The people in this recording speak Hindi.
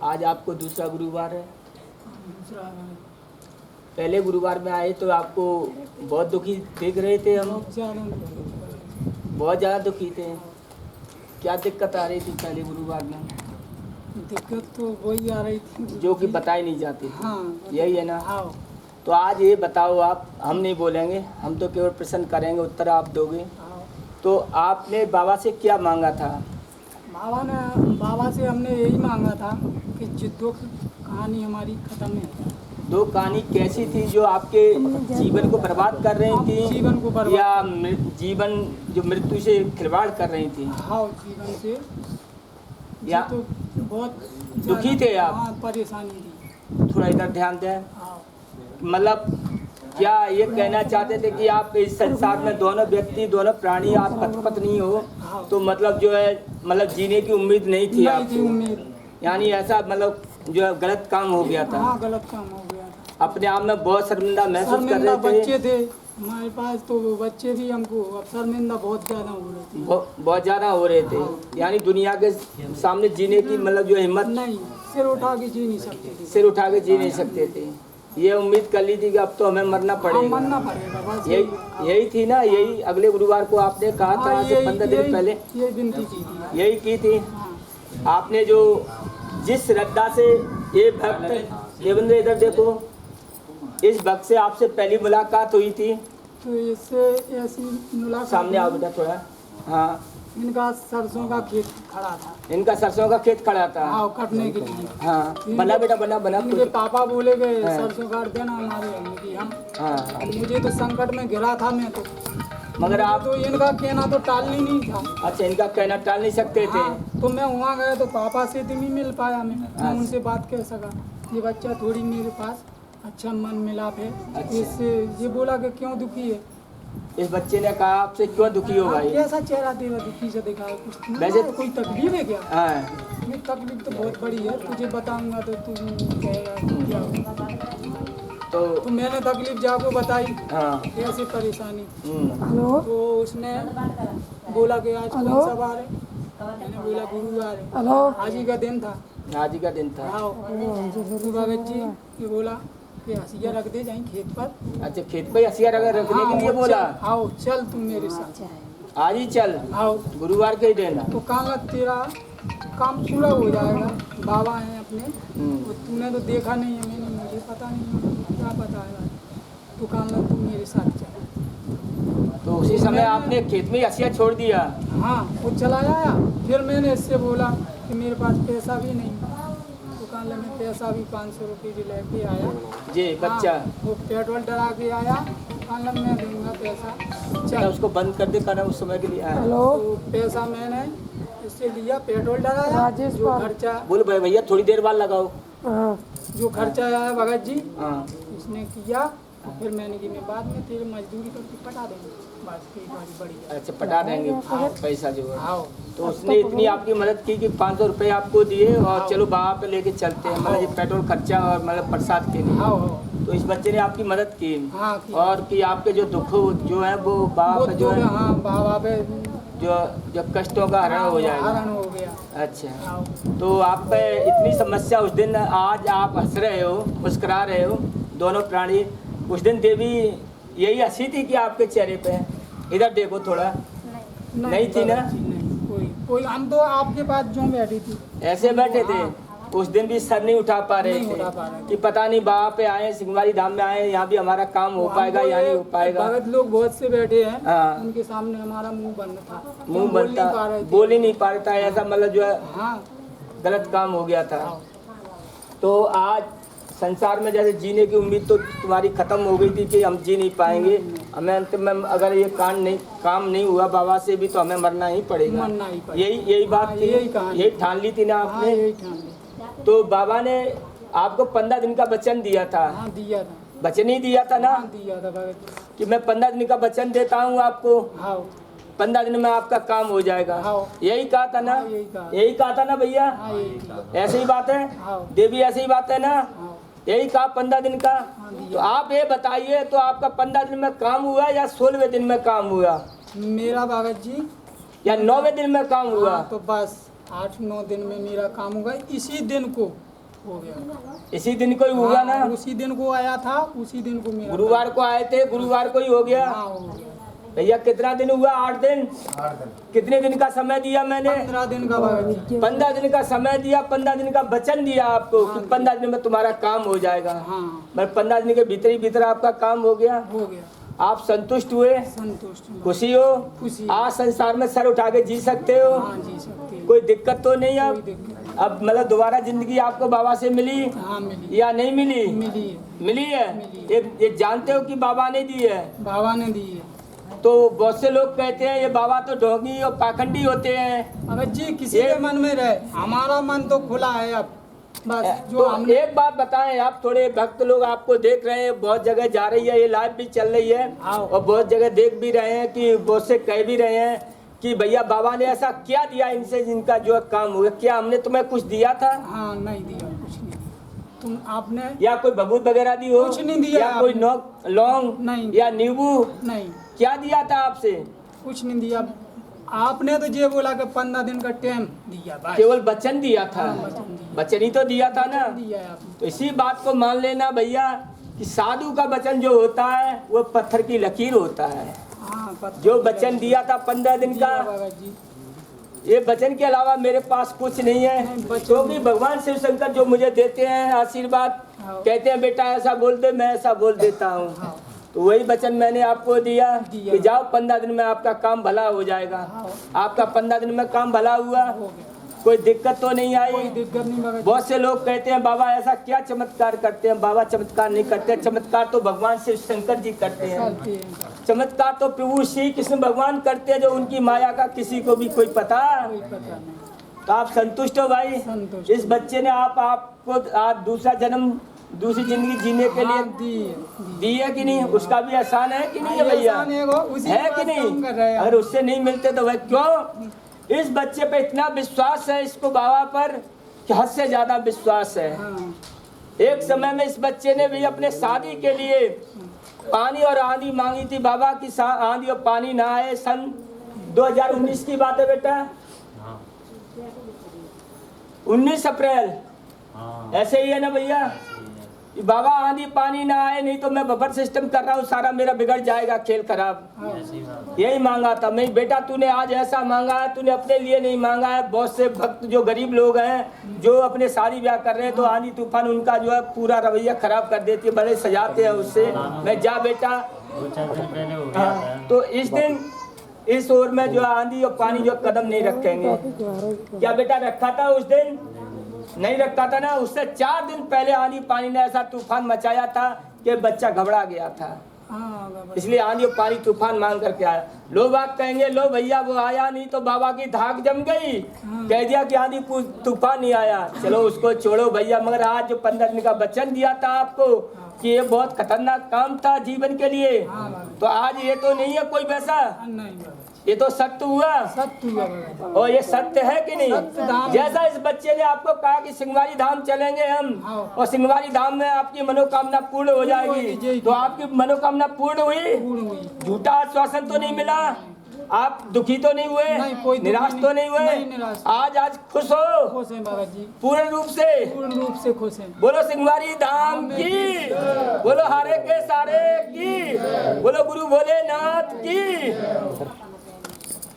आज आपको दूसरा गुरुवार है। दूसरा पहले गुरुवार में आए तो आपको बहुत दुखी देख रहे थे हम, बहुत ज़्यादा दुखी थे। क्या दिक्कत आ रही थी पहले गुरुवार में? दिक्कत तो वही आ रही थी जो कि बताई नहीं जाती थी। हाँ, यही है ना? हाँ। तो आज ये बताओ आप, हम नहीं बोलेंगे, हम तो केवल प्रश्न करेंगे, उत्तर आप दोगे। हाँ। तो आपने बाबा से क्या मांगा था? बाबा से हमने यही मांगा था कि जिद्दों की कहानी हमारी खत्म नहीं हो। दो कहानी कैसी थी जो आपके जीवन को बर्बाद कर रही थी, जीवन को बर्बाद या जीवन जो मृत्यु से खिलवाड़ कर रही थी? हाँ, जीवन से या तो बहुत दुखी थे आप? हाँ, परेशानी थी। थोड़ा इधर ध्यान दें। हाँ। मतलब क्या ये कहना चाहते थे कि आप इस संसार में दोनों व्यक्ति, दोनों प्राणी, आप पति पत्नी हो, तो मतलब जो है मतलब जीने की उम्मीद नहीं थी आपको? यानी ऐसा मतलब जो है गलत काम हो गया था। हाँ, गलत काम हो गया था। अपने आप में बहुत शर्मिंदा महसूस कर रहे थे? बच्चे थे हमारे पास, तो वो बच्चे भी हमको अब शर्मिंदा बहुत ज़्यादा हो रहे थे। बहुत ज़्यादा हो रहे थे। यानी दुनिया के सामने जीने की मतलब जो हिम्मत नहीं, सिर उठा के जी नहीं सकते थे। सिर उठा के जी नहीं सकते थे। ये उम्मीद कर ली थी कि अब तो हमें मरना पड़ेगा। मरना पड़ेगा बस। यही थी ना? यही अगले गुरुवार को आपने कहा था, आज से 15 दिन पहले यही विनती की थी। यही की थी। आपने जो जिस श्रद्धा से ये भक्त, देवेंद्र इधर देखो, इस भक्त से आपसे पहली मुलाकात हुई थी। तो इससे ऐसी मुलाकात सामने आओ बेटा थोड़ा। हाँ, इनका सरसों का खेत खड़ा था। इनका सरसों का खेत खड़ा था। हाँ, काटने के लिए। हाँ, बना बेटा बना बना। इनके पापा बोले गए सरसों काट देना हमारे हमने। हाँ, मुझे तो संकट में घिरा था मैं तो, मगर आप तो इनका कहना तो टालनी नहीं था। अच्छा, इनका कहना टाल नहीं सकते थे। हाँ, तो मैं वहाँ गया तो पापा से तो नहीं मिल पाया मैं उनसे बात कर सका। ये बच्चा थोड़ी मेरे पास अच्छा मन मिलाप है। अच्छा। इससे ये बोला कि क्यों दुखी है। इस बच्चे ने कहा आपसे क्यों दुखी हो भाई? कैसा चेहरा तेरा दुखी से दिखा है? कुछ वैसे तो कोई तकलीफ है क्या? हाँ, ये तकलीफ तो बहुत बड़ी है, तुझे बताऊंगा तो तू कहेगा कि क्या हुआ। तो मैंने तकलीफ जाको बताई। हाँ। कैसी परेशानी। हेलो। तो उसने बोला कि आज कौन सा बार है? मैंने बोला गुरुवार है। हेलो। आज ही का दिन था। आज ही का दिन था। हाँ, तो भगत जी ये बोला कि हसिया रख दे जाए खेत पर। अच्छा, खेत पे हसिया रखने के लिए बोला? आओ चल तुम मेरे साथ। आज ही चल, आओ गुरुवार के ही दिन। तो कहा तेरा काम पूरा हो जाएगा। बाबा हैं अपने, तो तूने तो देखा नहीं है, मैंने मुझे पता नहीं क्या पता है। तो कहा तू मेरे साथ चल। तो उसी समय आपने खेत में हसिया छोड़ दिया? हाँ, वो चला आया। फिर मैंने इससे बोला कि मेरे पास पैसा भी नहीं। तो कहा मैं पैसा भी 500 रुपये भी लेके आया जी बच्चा। हाँ, वो पेट्रोल डरा के आया। कहा मैं दूंगा पैसा, चल उसको बंद कर दे करना उस समय के लिए। तो पैसा मैंने इससे लिया, पेट्रोल डराया, जो खर्चा बोल भाई भैया थोड़ी देर बाद लगाओ। जो खर्चा आया भगत जी हाँ, उसने किया। फिर मैंने कि मैं बाद में तेरी मजदूरी करके पटा देंगे, बात की बारी बड़ी। अच्छा पटा देंगे पैसा जो है। आओ, तो उसने इतनी आपकी मदद की कि 500 रुपये आपको दिए और चलो बाबा पे लेके चलते हैं, मतलब ये पेट्रोल खर्चा और मतलब प्रसाद के लिए। आओ। तो इस बच्चे ने आपकी मदद की। हाँ, और कि आपके जो दुख जो है वो बाबा पे जो है हाँ, बाबा पे जो कष्टों का हरण हो जाएगा। हरण हो गया। अच्छा, आओ। तो आप पे इतनी समस्या उस दिन, आज आप हंस रहे हो, मुस्कुरा रहे हो, दोनों प्राणी। उस दिन देवी यही हंसी थी कि आपके चेहरे पे? इधर देखो थोड़ा। नहीं थी ना? कोई हम तो आपके पास जो बैठी थी ऐसे बैठे थे। उस दिन भी सर नहीं उठा पा रहे थे कि पता नहीं बाबा पे आए, सिंहवारी धाम में आए, यहाँ भी हमारा काम हो पाएगा या नहीं हो पाएगा। भगत लोग बहुत से बैठे हैं। हाँ। उनके सामने हमारा मुंह बंद था, मुंह बनता, बोल ही नहीं पा रहा था। ऐसा मतलब जो है हाँ, गलत काम हो गया था। तो आज संसार में जैसे जीने की उम्मीद तो तुम्हारी खत्म हो गई थी कि हम जी नहीं पाएंगे, हमें अंत में अगर ये काम नहीं हुआ बाबा से भी तो हमें मरना ही पड़ेगा। यही बात थी, यही ठान ली थी ना आपने? यही ठान ली। तो बाबा ने आपको 15 दिन का वचन दिया था। हाँ, दिया था। वचन ही दिया था ना? हाँ, दिया था भगत कि मैं 15 दिन का वचन देता हूँ आपको, हाँ, 15 दिन में आपका काम हो जाएगा। हाँ। यही कहा था ना? यही कहा था ना भैया? हाँ, यही ऐसे ही बात है हाँ। देवी, ऐसे ही बात है ना? हाँ। यही कहा 15 दिन का। दिया। तो आप ये बताइए, तो आपका 15 दिन में काम हुआ या 16वें दिन में काम हुआ? मेरा भगत जी या 9वें दिन में काम हुआ? हाँ, तो बस 8-9 दिन में मेरा काम होगा। इसी दिन को हो गया। इसी दिन को ही हुआ ना? हाँ, उसी दिन को आया था, उसी दिन को मेरा गुरुवार को आए थे, गुरुवार को ही हो गया। हाँ, हो गया। भैया कितना दिन हुआ? 8 दिन। कितने दिन का समय दिया मैंने? 15 दिन का बाबा जी। 15 दिन का समय दिया, 15 दिन का वचन दिया आपको कि 15 दिन में तुम्हारा काम हो जाएगा। हाँ, मैं 15 दिन के भीतर ही भीतर आपका काम हो गया। हो गया। आप संतुष्ट हुए, संतुष्ट हूँ। खुशी हो, खुशी। आज संसार में सर उठा के जी सकते हो, हाँ, जी सकते हैं। कोई दिक्कत तो नहीं? कोई अब दिक्कत अब मतलब दोबारा जिंदगी आपको बाबा से मिली नहीं। हाँ, मिली। या नहीं मिली? मिली है। मिली है। मिली। ये जानते हो कि बाबा ने दी है? बाबा ने दी है। तो बहुत से लोग कहते हैं ये बाबा तो ढोंगी और पाखंडी होते हैं। अगर जी किसी के मन में रहे, हमारा मन तो खुला है अब, बस जो तो हमने एक बात बताएं, आप थोड़े भक्त लोग आपको देख रहे हैं, बहुत जगह जा रही है, ये लाइव भी चल रही है आओ। और बहुत जगह देख भी रहे हैं कि बहुत से कह भी रहे हैं कि भैया बाबा ने ऐसा क्या दिया इनसे जिनका जो है काम हुआ? क्या हमने तुम्हें कुछ दिया था? हाँ, नहीं दिया, कुछ नहीं दिया। तुम आपने या कोई भभूत वगैरह दी हो? कुछ नहीं दिया या कोई आपने। लौंग नहीं। या नींबू? नहीं, क्या दिया था आपसे? कुछ नहीं दिया। आपने तो ये बोला कि 15 दिन का टाइम दिया, बस। केवल वचन दिया था। हाँ, वचन दिया। वचन ही तो दिया था ना। दिया है आपने। तो इसी बात को मान लेना भैया कि साधु का वचन जो होता है वो पत्थर की लकीर होता है। हाँ, पता जो वचन दिया था 15 दिन का, बाबा जी। ये वचन के अलावा मेरे पास कुछ नहीं है। नहीं, वचन क्योंकि भगवान शिव शंकर जो मुझे देते हैं आशीर्वाद, हाँ। कहते हैं बेटा ऐसा बोल दे, मैं ऐसा बोल देता हूँ। हाँ, तो वही वचन मैंने आपको दिया दिया। कि जाओ 15 दिन में आपका काम भला हो जाएगा। हाँ। आपका 15 दिन में काम भला हुआ, हो गया। कोई दिक्कत तो नहीं आई? कोई दिक्कत नहीं बाबा जी। बहुत से लोग कहते हैं बाबा ऐसा क्या चमत्कार करते हैं? बाबा चमत्कार नहीं करते, चमत्कार तो भगवान शिव शंकर जी करते हैं। करते हैं। चमत्कार तो प्रभु श्री कृष्ण भगवान करते हैं, जो उनकी माया का किसी को भी कोई पता। कोई पता नहीं। तो आप संतुष्ट हो भाई? संतुष्ट। इस बच्चे ने आपको आज दूसरा जन्म, दूसरी जिंदगी जीने के लिए हाँ, दी है कि नहीं? उसका भी एहसान है कि नहीं है भैया? एहसान है वो, उसी है के कि पास काम कर रहे नहीं? हैं। अगर उससे नहीं मिलते तो वह क्यों? इस बच्चे पे इतना विश्वास है इसको बाबा पर कि हद से ज्यादा विश्वास है। हाँ, एक समय में इस बच्चे ने भी अपने शादी के लिए पानी और आंधी मांगी थी बाबा की, आंधी और पानी ना आए। सन 2019 की बात है बेटा, 19 अप्रैल। ऐसे ही है ना भैया? बाबा आंधी पानी ना आए, नहीं तो मैं बफर सिस्टम कर रहा हूँ, सारा मेरा बिगड़ जाएगा, खेल खराब। यही मांगा था मैं। बेटा तूने आज ऐसा मांगा है, तूने अपने लिए नहीं मांगा है। बहुत से भक्त जो गरीब लोग हैं, जो अपने शादी ब्याह कर रहे हैं, तो आंधी तूफान उनका जो है पूरा रवैया खराब कर देती है, बड़े सजाते हैं उससे। मैं जा बेटा। तो इस दिन इस ओर में जो आंधी और पानी जो कदम नहीं रखेंगे। क्या बेटा रखा था उस दिन? नहीं रखा था ना। उससे 4 दिन पहले आंधी पानी ने ऐसा तूफान मचाया था कि बच्चा घबरा गया था। हाँ बाबा। इसलिए आंधी और पानी तूफान मांग करके आया। लोग बात कहेंगे लो भैया वो आया नहीं तो बाबा की धाक जम गई, कह दिया कि आंधी तूफान नहीं आया। चलो उसको छोड़ो भैया, मगर आज जो 15 दिन का वचन दिया था आपको कि ये बहुत खतरनाक काम था जीवन के लिए, हाँ बाबा। तो आज ये तो नहीं है कोई वैसा, नहीं बाबा। ये तो सत्य हुआ। सत्य हुआ बाबा। और ये सत्य है कि नहीं? सत्य धाम। जैसा इस बच्चे ने आपको कहा कि सिंगवारी धाम चलेंगे हम, हाँ। और सिंगवारी धाम में आपकी मनोकामना पूर्ण हो जाएगी, जी। तो आपकी मनोकामना पूर्ण हुई? पूर्ण हुई। झूठा आश्वासन तो नहीं मिला? आप दुखी तो नहीं हुए? नहीं, कोई दुखी निराश तो नहीं हुए? नहीं, निराश। आज खुश हो खुश हैं बाबा जी, पूर्ण रूप से? पूर्ण रूप से खुश हैं। बोलो सिंगवारी धाम की, बोलो हारे के सारे की, बोलो गुरु भोलेनाथ की।